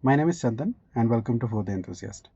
My name is Chandan and welcome to For the Enthusiast.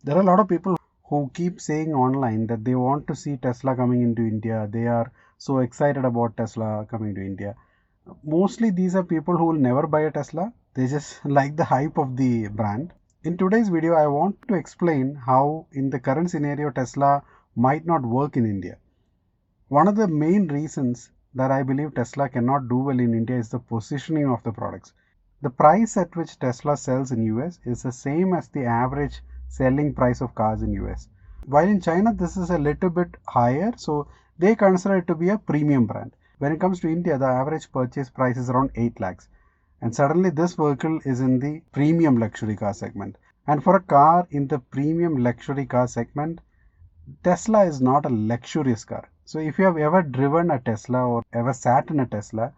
There are a lot of people who keep saying online that they want to see Tesla coming into India. They are so excited about Tesla coming to India. Mostly these are people who will never buy a Tesla. They just like the hype of the brand. In today's video, I want to explain how in the current scenario Tesla might not work in India. One of the main reasons that I believe Tesla cannot do well in India is the positioning of the products. The price at which Tesla sells in US is the same as the average selling price of cars in US. While in China this is a little bit higher, so they consider it to be a premium brand. When it comes to India, the average purchase price is around 8 lakhs. And suddenly this vehicle is in the premium luxury car segment. And for a car in the premium luxury car segment, Tesla is not a luxurious car. So if you have ever driven a Tesla or ever sat in a Tesla,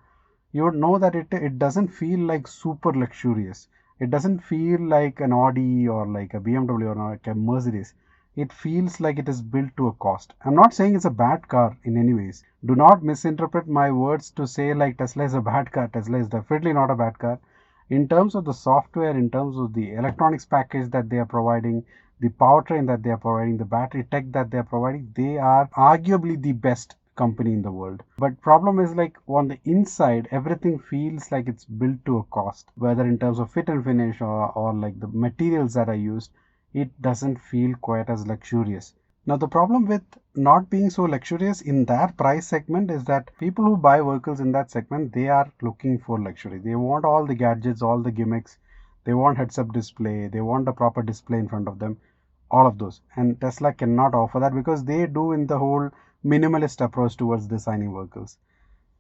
you would know that it doesn't feel like super luxurious. It doesn't feel like an Audi or like a BMW or like a Mercedes. It feels like it is built to a cost. I'm not saying it's a bad car in any ways. Do not misinterpret my words to say like Tesla is a bad car. Tesla is definitely not a bad car. In terms of the software, in terms of the electronics package that they are providing, the powertrain that they are providing, the battery tech that they are providing, they are arguably the best company in the world. But problem is like on the inside, everything feels like it's built to a cost, whether in terms of fit and finish or like the materials that are used, it doesn't feel quite as luxurious. Now the problem with not being so luxurious in that price segment is that people who buy vehicles in that segment, they are looking for luxury. They want all the gadgets, all the gimmicks. They want heads-up display. They want a proper display in front of them. All of those. And Tesla cannot offer that because they do in the whole minimalist approach towards designing vehicles.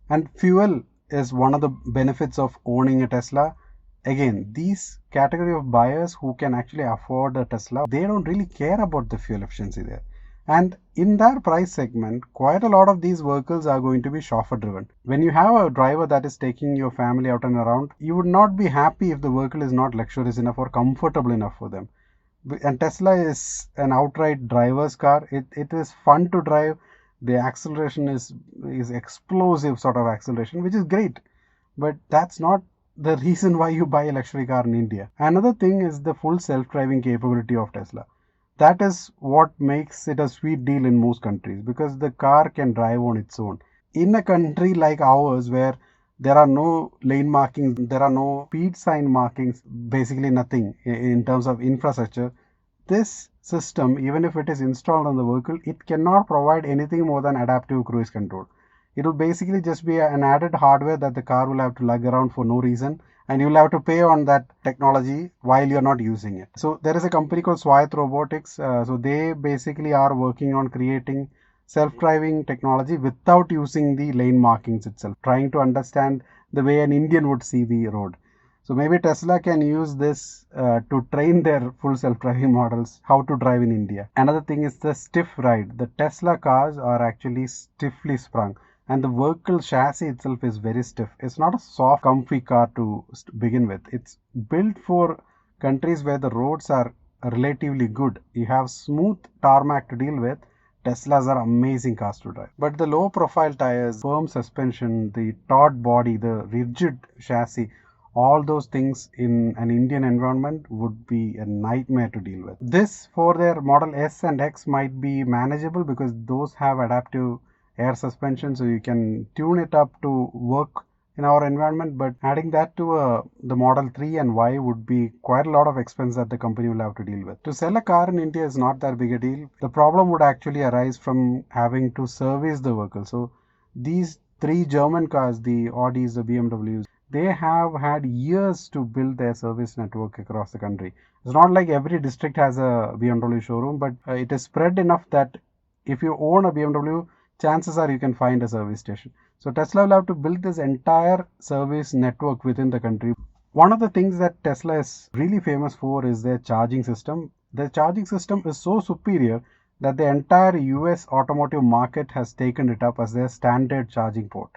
And fuel is one of the benefits of owning a Tesla. Again, these category of buyers who can actually afford a Tesla, they don't really care about the fuel efficiency there. And in that price segment, quite a lot of these vehicles are going to be chauffeur driven. When you have a driver that is taking your family out and around, you would not be happy if the vehicle is not luxurious enough or comfortable enough for them. And Tesla is an outright driver's car. It is fun to drive. The acceleration is explosive sort of acceleration, which is great. But that's not the reason why you buy a luxury car in India. Another thing is the full self-driving capability of Tesla. That is what makes it a sweet deal in most countries because the car can drive on its own. In a country like ours where there are no lane markings, there are no speed sign markings, basically nothing in terms of infrastructure, this system, even if it is installed on the vehicle, it cannot provide anything more than adaptive cruise control. It will basically just be an added hardware that the car will have to lug around for no reason, and you'll have to pay on that technology while you're not using it. So there is a company called Swayat Robotics. So they basically are working on creating self-driving technology without using the lane markings itself, trying to understand the way an Indian would see the road. So maybe Tesla can use this to train their full self-driving models how to drive in India. Another thing is the stiff ride. The Tesla cars are actually stiffly sprung, and the vehicle chassis itself is very stiff. It's not a soft, comfy car to begin with. It's built for countries where the roads are relatively good. You have smooth tarmac to deal with. Teslas are amazing cars to drive. But the low profile tires, firm suspension, the taut body, the rigid chassis, all those things in an Indian environment would be a nightmare to deal with. This for their Model S and X might be manageable because those have adaptive air suspension, so you can tune it up to work in our environment. But adding that to the Model 3 and Y would be quite a lot of expense that the company will have to deal with. To sell a car in India is not that big a deal. The problem would actually arise from having to service the vehicle. So these three German cars, the Audis, the BMWs, they have had years to build their service network across the country. It's not like every district has a BMW showroom, but it is spread enough that if you own a BMW, chances are you can find a service station. So Tesla will have to build this entire service network within the country. One of the things that Tesla is really famous for is their charging system. Their charging system is so superior that the entire US automotive market has taken it up as their standard charging port.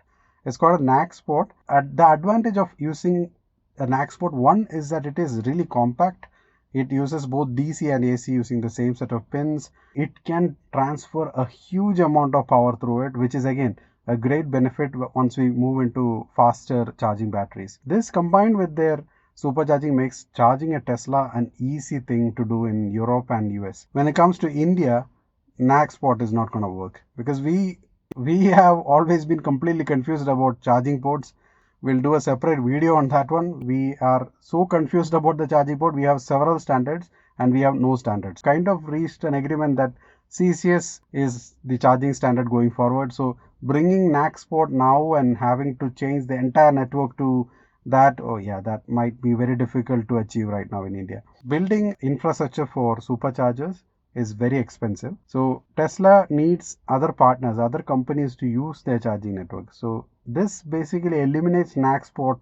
It's called a NACS port. The advantage of using a NACS port, one is that it is really compact. It uses both DC and AC using the same set of pins. It can transfer a huge amount of power through it, which is again a great benefit once we move into faster charging batteries. This combined with their supercharging makes charging a Tesla an easy thing to do in Europe and US. When it comes to India, NAC spot is not going to work because we have always been completely confused about charging ports. We'll do a separate video on that one. We are so confused about the charging port. We have several standards and we have no standards. Kind of reached an agreement that CCS is the charging standard going forward. So bringing NAC spot now and having to change the entire network to that, oh yeah, that might be very difficult to achieve right now in India. Building infrastructure for superchargers is very expensive. So Tesla needs other partners, other companies to use their charging network. So this basically eliminates NAC spot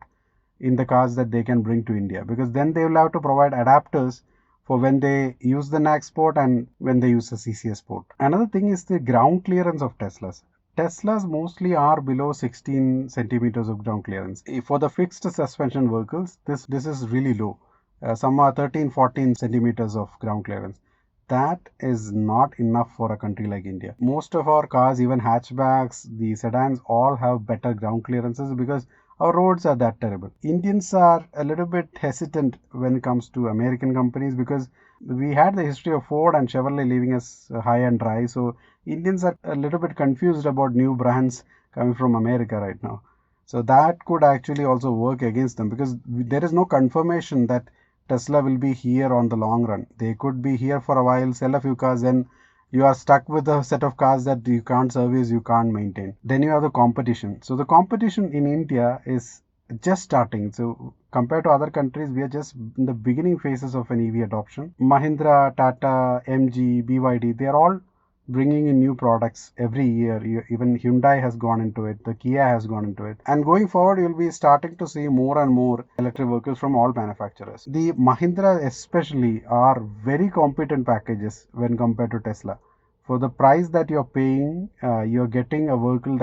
in the cars that they can bring to India, because then they will have to provide adapters for when they use the NAC port and when they use the CCS port. Another thing is the ground clearance of Teslas. Teslas mostly are below 16 centimeters of ground clearance. For the fixed suspension vehicles, this is really low. Some are 13, 14 centimeters of ground clearance. That is not enough for a country like India. Most of our cars, even hatchbacks, the sedans, all have better ground clearances because our roads are that terrible. Indians are a little bit hesitant when it comes to American companies because we had the history of Ford and Chevrolet leaving us high and dry. So Indians are a little bit confused about new brands coming from America right now. So that could actually also work against them because there is no confirmation that Tesla will be here on the long run. They could be here for a while, sell a few cars, then you are stuck with a set of cars that you can't service, you can't maintain. Then you have the competition. So the competition in India is just starting. So compared to other countries, we are just in the beginning phases of an EV adoption. Mahindra, Tata, MG, BYD, they are all bringing in new products every year. Even Hyundai has gone into it, the Kia has gone into it. And going forward, you'll be starting to see more and more electric vehicles from all manufacturers. The Mahindra especially are very competent packages when compared to Tesla. For the price that you're paying, you're getting a vehicle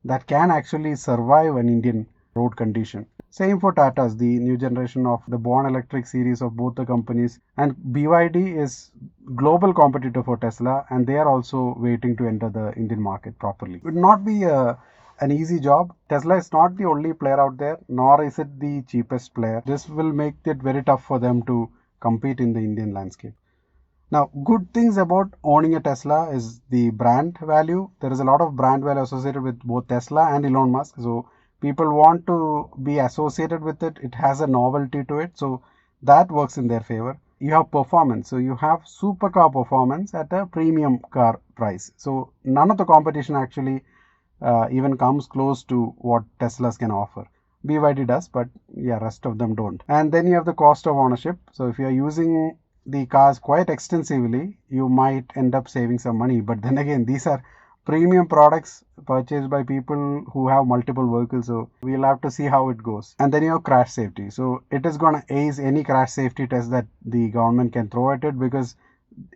that can actually survive an Indian road condition. Same for Tata's, the new generation of the Born Electric series of both the companies. And BYD is global competitor for Tesla, and they are also waiting to enter the Indian market properly. It would not be an easy job. Tesla is not the only player out there, nor is it the cheapest player. This will make it very tough for them to compete in the Indian landscape. Now, good things about owning a Tesla is the brand value. There is a lot of brand value associated with both Tesla and Elon Musk. So people want to be associated with it. It has a novelty to it. So that works in their favor. You have performance. So you have supercar performance at a premium car price. So none of the competition actually even comes close to what Teslas can offer. BYD does, but yeah, rest of them don't. And then you have the cost of ownership. So if you are using the cars quite extensively, you might end up saving some money. But then again, these are premium products purchased by people who have multiple vehicles. So we'll have to see how it goes. And then you have crash safety. So it is going to ace any crash safety test that the government can throw at it because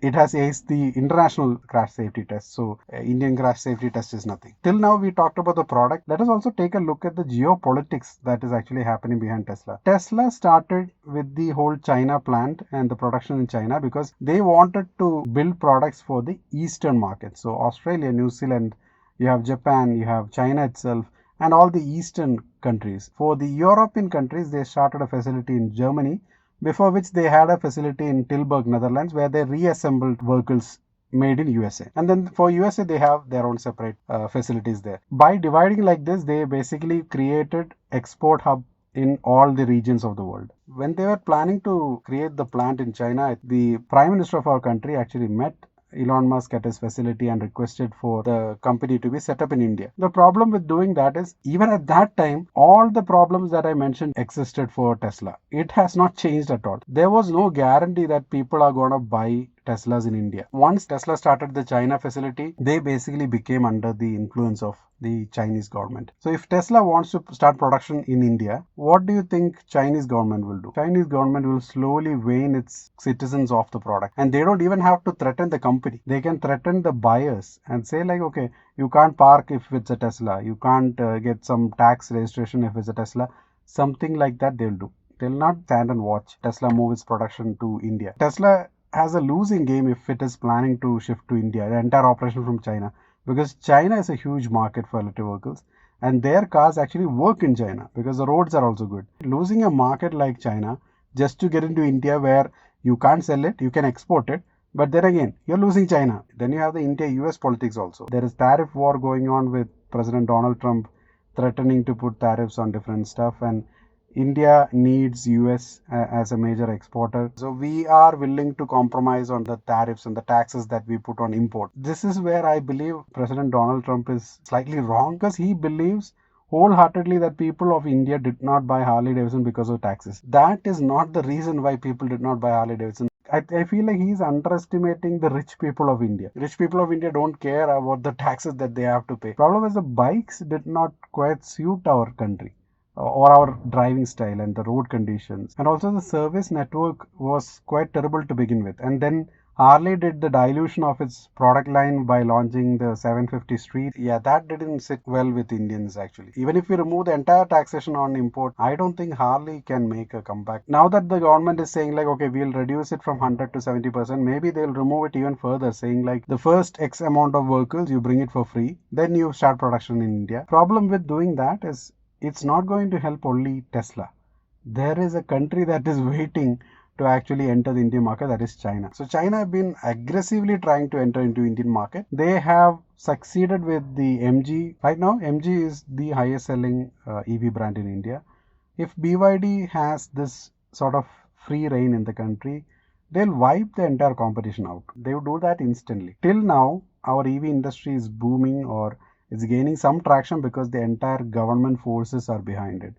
it has aced the international crash safety test. So Indian crash safety test is nothing. Till now we talked about the product. Let us also take a look at the geopolitics that is actually happening behind Tesla. Tesla started with the whole China plant and the production in China because they wanted to build products for the eastern market. So Australia, New Zealand, you have Japan, you have China itself, and all the eastern countries. For the European countries, they started a facility in Germany, before which they had a facility in Tilburg, Netherlands, where they reassembled vehicles made in USA. And then for USA, they have their own separate facilities there. By dividing like this, they basically created export hub in all the regions of the world. When they were planning to create the plant in China, the Prime Minister of our country actually met Elon Musk at his facility and requested for the company to be set up in India. The problem with doing that is, even at that time, all the problems that I mentioned existed for Tesla. It has not changed at all. There was no guarantee that people are going to buy Teslas in India. Once Tesla started the China facility, they basically became under the influence of the Chinese government. So if Tesla wants to start production in India, what do you think Chinese government will do? Chinese government will slowly wane its citizens off the product, and they don't even have to threaten the company. They can threaten the buyers and say like, okay, you can't park if it's a Tesla, you can't get some tax registration if it's a Tesla. Something like that they'll do. They'll not stand and watch Tesla move its production to India. Tesla has a losing game if it is planning to shift to India, the entire operation from China, because China is a huge market for electric vehicles. and their cars actually work in China because the roads are also good. Losing a market like China just to get into India where you can't sell it, you can export it, but then again, you're losing China. Then you have the India-US politics also. There is tariff war going on with President Donald Trump threatening to put tariffs on different stuff, and India needs US as a major exporter. So we are willing to compromise on the tariffs and the taxes that we put on import. This is where I believe President Donald Trump is slightly wrong because he believes wholeheartedly that people of India did not buy Harley Davidson because of taxes. That is not the reason why people did not buy Harley Davidson. I feel like he's underestimating the rich people of India. Rich people of India don't care about the taxes that they have to pay. Problem is the bikes did not quite suit our country or our driving style and the road conditions. And also the service network was quite terrible to begin with. And then Harley did the dilution of its product line by launching the 750 Street. Yeah, that didn't sit well with Indians actually. Even if we remove the entire taxation on import, I don't think Harley can make a comeback. Now that the government is saying like, okay, we'll reduce it from 100 to 70%, maybe they'll remove it even further, saying like the first X amount of vehicles, you bring it for free, then you start production in India. Problem with doing that is it's not going to help only Tesla. There is a country that is waiting to actually enter the Indian market, that is China. So China have been aggressively trying to enter into Indian market. They have succeeded with the MG. Right now, MG is the highest selling EV brand in India. If BYD has this sort of free reign in the country, they'll wipe the entire competition out. They would do that instantly. Till now, our EV industry is booming or it's gaining some traction because the entire government forces are behind it.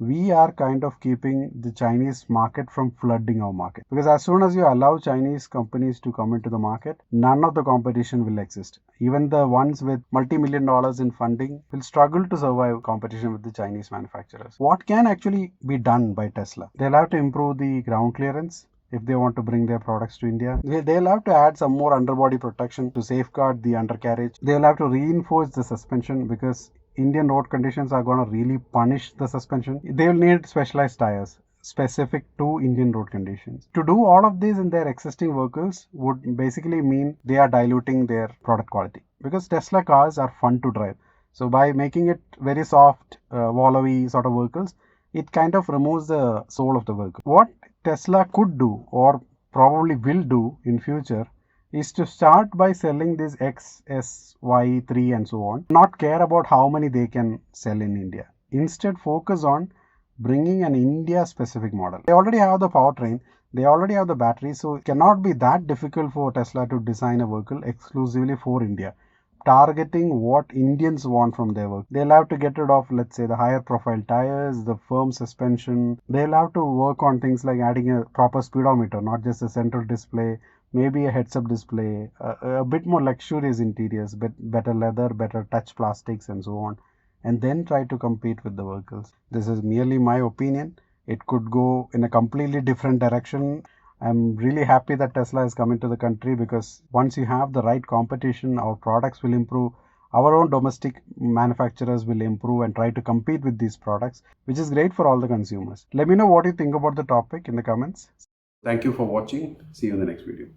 We are kind of keeping the Chinese market from flooding our market. Because as soon as you allow Chinese companies to come into the market, none of the competition will exist. Even the ones with multi-million dollars in funding will struggle to survive competition with the Chinese manufacturers. What can actually be done by Tesla? They'll have to improve the ground clearance if they want to bring their products to India. They'll have to add some more underbody protection to safeguard the undercarriage. They'll have to reinforce the suspension because Indian road conditions are going to really punish the suspension. They will need specialized tires specific to Indian road conditions. To do all of this in their existing vehicles would basically mean they are diluting their product quality because Tesla cars are fun to drive. So by making it very soft, wallowy sort of vehicles, it kind of removes the soul of the vehicle. What Tesla could do or probably will do in future is to start by selling this X, S, Y, 3 and so on, not care about how many they can sell in India. Instead, focus on bringing an India specific model. They already have the powertrain, they already have the battery, so it cannot be that difficult for Tesla to design a vehicle exclusively for India, targeting what Indians want from their work. They'll have to get rid of, let's say, the higher profile tires, the firm suspension. They'll have to work on things like adding a proper speedometer, not just a central display, maybe a heads-up display, a bit more luxurious interiors, but better leather, better touch plastics and so on, and then try to compete with the vehicles. This is merely my opinion. It could go in a completely different direction. I'm really happy that Tesla is coming to the country because once you have the right competition, our products will improve. Our own domestic manufacturers will improve and try to compete with these products, which is great for all the consumers. Let me know what you think about the topic in the comments. Thank you for watching. See you in the next video.